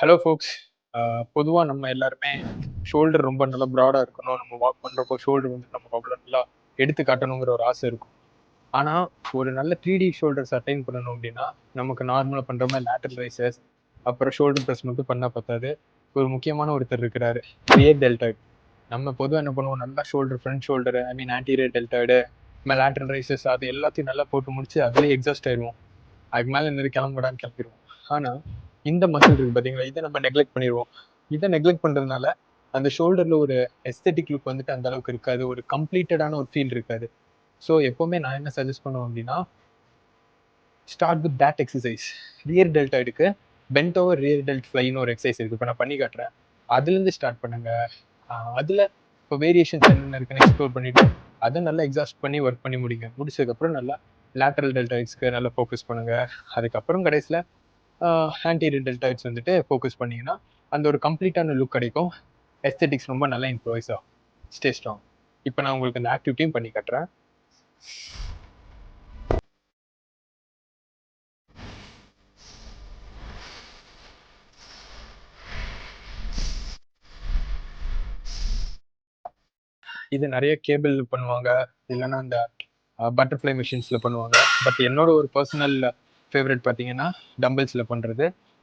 Hello ஃபோக்ஸ். பொதுவா நம்ம எல்லாருமே ஷோல்டர் ரொம்ப நல்லா ப்ராடா இருக்கணும். நம்ம வாக் பண்றப்போ ஷோல்டர் வந்து நம்ம அவ்வளோ நல்லா எடுத்து காட்டணுங்கிற ஒரு ஆசை இருக்கும். ஆனா, ஒரு நல்ல 3D ஷோல்டர்ஸ் அட்டைன் பண்ணணும் அப்டின்னா, நமக்கு நார்மலா பண்ற மாரி லேட்டரல் ரைசஸ், அப்புறம் ஷோல்டர் பிரஸ் மட்டும் பண்ணா பத்தாது. ஒரு முக்கியமான ஒருத்தர் இருக்கிறாரு. Rear deltoid. நம்ம பொதுவா என்ன பண்ணுவோம், நல்லா ஷோல்டர், ஃப்ரண்ட் ஷோல்டர், ஐ மீன் ஆன்டீரியர் டெல்டாய்டு, லேட்டரல் ரைசஸ் அது எல்லாத்தையும் நல்லா போட்டு முடிச்சு அதிலேயே எக்ஸாஸ்ட் ஆயிருவோம். அதுக்கு மேல இந்த கிளம்படான்னு கிளம்பிடுவோம். ஆனா இந்த மசில் இருக்கு பாத்தீங்களா, இதை நம்ம நெக்லெக்ட் பண்ணிடுவோம். இதை நெக்லெக்ட் பண்றதுனால அந்த ஷோல்டர்ல ஒரு எஸ்தெட்டிக் லுக் வந்துட்டு அந்த அளவுக்கு இருக்காது, ஒரு கம்ப்ளீட்டடான ஒரு ஃபீல் இருக்காது. ஸோ எப்பவுமே நான் என்ன சஜஸ்ட் பண்ணுவேன் அப்படின்னா, start with that exercise. Rear டெல்டாய்டுக்கு பென்ட் ஓவர் ரியர் டெல்ட் ஃப்ளைன்னு ஒரு எக்ஸசைஸ் இருக்கு, இப்போ நான் பண்ணி காட்டுறேன். அதுலேருந்து ஸ்டார்ட் பண்ணுங்க. அதில் இப்போ வேரியேஷன்ஸ் என்னென்ன இருக்குன்னு எக்ஸ்ப்ளோர் பண்ணிட்டு அதை நல்லா எக்ஸாஸ்ட் பண்ணி ஒர்க் பண்ணி முடிங்க. முடிச்சதுக்கப்புறம் நல்லா லேட்டரல் டெல்டாய்ட்ஸ்க்கு நல்லா ஃபோக்கஸ் பண்ணுங்க. அதுக்கப்புறம் கடைசியில் ஆன்டீரியர் டெல்டாய்ட்ஸ் வந்துட்டு ஃபோக்கஸ் பண்ணீங்கன்னா அந்த ஒரு கம்ப்ளீட்டான லுக் கிடைக்கும். எஸ்தெட்டிக்ஸ் ரொம்ப நல்லா இம்ப்ரூவைஸ் ஆகும். Stay strong. இப்போ நான் உங்களுக்கு அந்த ஆக்டிவிட்டியும் பண்ணி காட்டுறேன். இது நிறைய கேபிள் பண்ணுவாங்க, இல்லைன்னா அந்த பட்டர்ஃப்ளை மிஷின்ஸில் பண்ணுவாங்க. பட் என்னோட ஒரு பர்சனல் ஃபேவரட் பார்த்தீங்கன்னா டம்பிள்ஸில் பண்ணுறது.